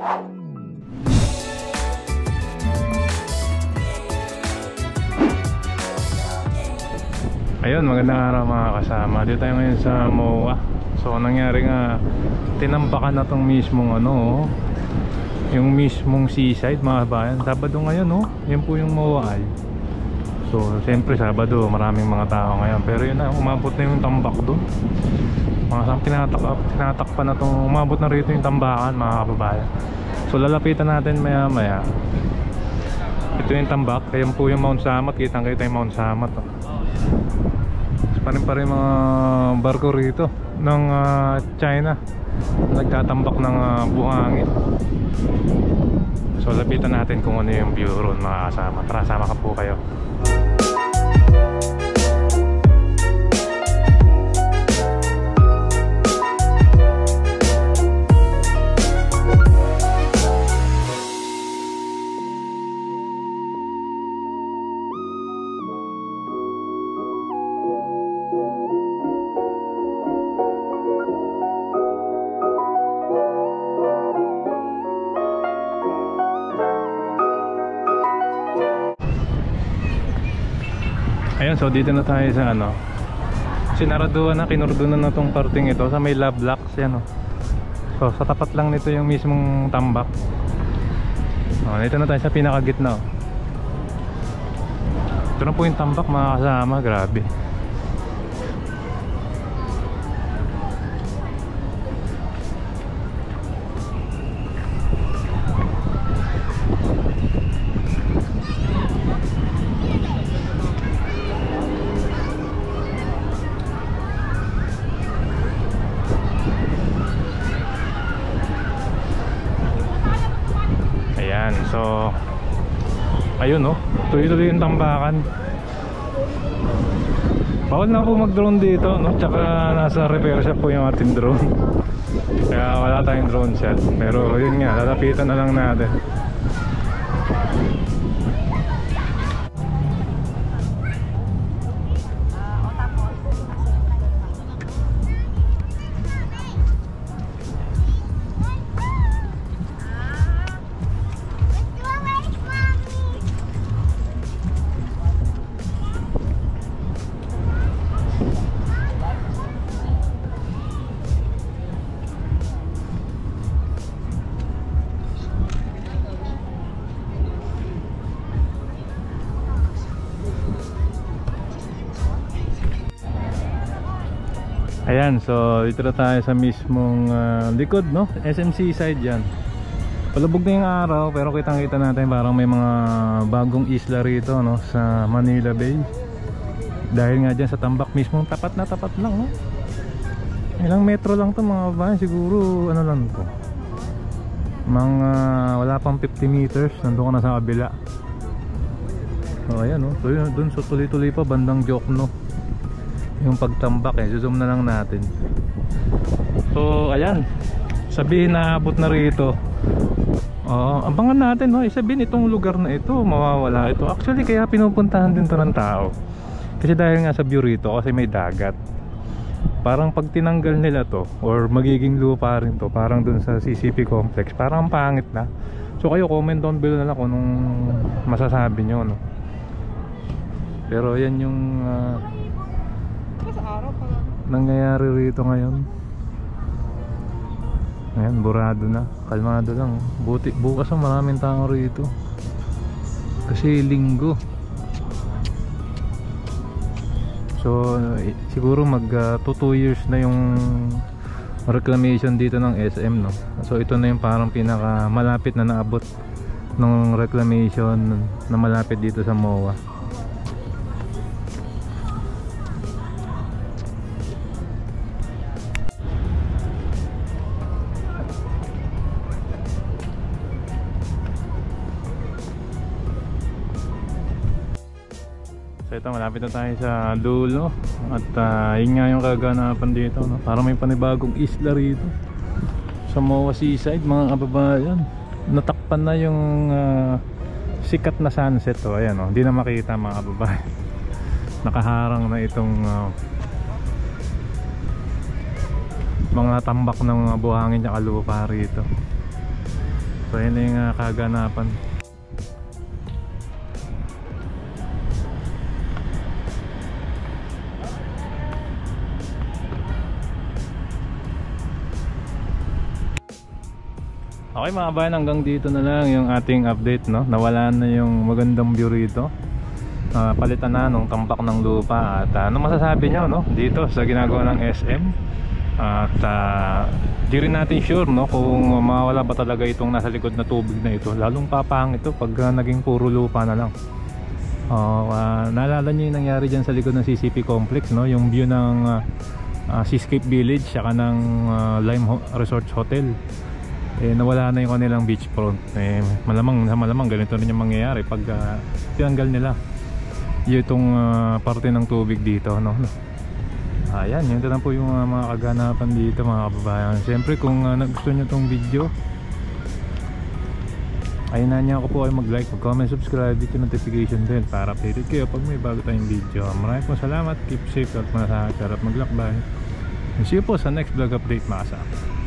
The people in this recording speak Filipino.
Ayun, magandang araw mga kasama. Dito tayo ngayon sa MOA. So nangyari nga, tinambakan na tong mismong ano, yung mismong seaside mga bayan. Sabado ngayon, no? Yan po yung MOA ay. So siyempre Sabado, maraming mga tao ngayon. Pero yun na, umabot na yung tambak doon. Mga tinatakpan na tong, umabot na rito yung tambakan mga kababayan. So lalapitan natin maya maya. Ito yung tambak, ayan po yung Mount Samat. Kitang kita yung Mount Samat, oh. Pa rin mga barko rito ng China, nagtatambak ng buhangin. So lapitan natin kung ano yung view ron mga kasama. Tara, sama ka po kayo. Ayan, so dito na tayo sa ano, sinaraduan na, kinurdunan na tong parting ito sa may love locks yan, oh. So sa tapat lang nito yung mismong tambak. Dito na tayo sa pinakagitna, oh. Ito na po yung tambak mga kasama, grabe. So ayun, no, tuloy-tuloy yung tambakan. Bawal na po mag-drone dito, no? Tsaka nasa repair shop po yung ating drone. Kaya wala tayong drone shot. Pero yun nga, lalapitan na lang natin. Ayan, so dito na tayo sa mismong likod, no? SMC side yan. Palubog na yung araw, pero kitang kita natin parang may mga bagong isla rito, no? Sa Manila Bay. Dahil nga dyan sa tambak mismong tapat na tapat lang, no? Ilang metro lang to mga bayan, siguro ano lang to, mga wala pang 50 meters, nandun ka na sa kabila. So ayan, no? So yun, dun so tuloy-tuloy pa bandang Jokno yung pagtambak, zoom na lang natin. So ayan, sabihin na abot na rito. Abangan natin, no? Sabihin itong lugar na ito mawawala ito. Actually kaya pinupuntahan din to ng tao, kasi dahil nga sa view rito, kasi may dagat. Parang pag tinanggal nila to or magiging lupa rin to, parang dun sa CCP complex, parang pangit na. So kayo comment down below na lang kung anong masasabi nyo, no? Pero yan yung nangyayari rito ngayon. Ayan, burado na, kalmado lang. Bukas ang maraming tao rito kasi linggo. So siguro mag 2 years na yung reclamation dito ng SM, no? So ito na yung parang pinaka malapit na naabot ng reclamation na malapit dito sa MOA. So ito, malapit na tayo sa dulo. At yun nga yung kaganapan dito, no? Parang may panibagong isla rito sa MOA Seaside mga kababayan. Natakpan na yung sikat na sunset, oh. Ayan, oh. Hindi na makita mga kababayan. Nakaharang na itong mga tambak ng buhangin at lupa rito. So yun na yung kaganapan. Okay mga bayan, hanggang dito na lang yung ating update, no? Nawala na yung magandang view rito. Palitan na nung tampak ng lupa. At ano masasabi nyo, no? Dito sa ginagawa ng SM. At di rin natin sure, no, kung mawala ba talaga itong nasa likod na tubig na ito. Lalong papang ito pag naging puro lupa na lang. Naalala nyo yung nangyari dyan sa likod ng CCP Complex, no? Yung view ng Seascape Village saka ng Lime Resort Hotel. Nawala na yung kanilang beachfront. Malamang ganito rin yung mangyayari pag tinanggal nila itong parte ng tubig dito, no? Ayan, yun lang po yung mga kaganapan dito mga kababayan. Siyempre kung gusto nyo itong video, ayun na niya ako po ay mag-like, mag-comment, subscribe, dito notification bell para updated kayo pag may bago tayong video. Maraming po salamat, keep safe at masarap maglakbay. See you po sa next vlog update mga kasama.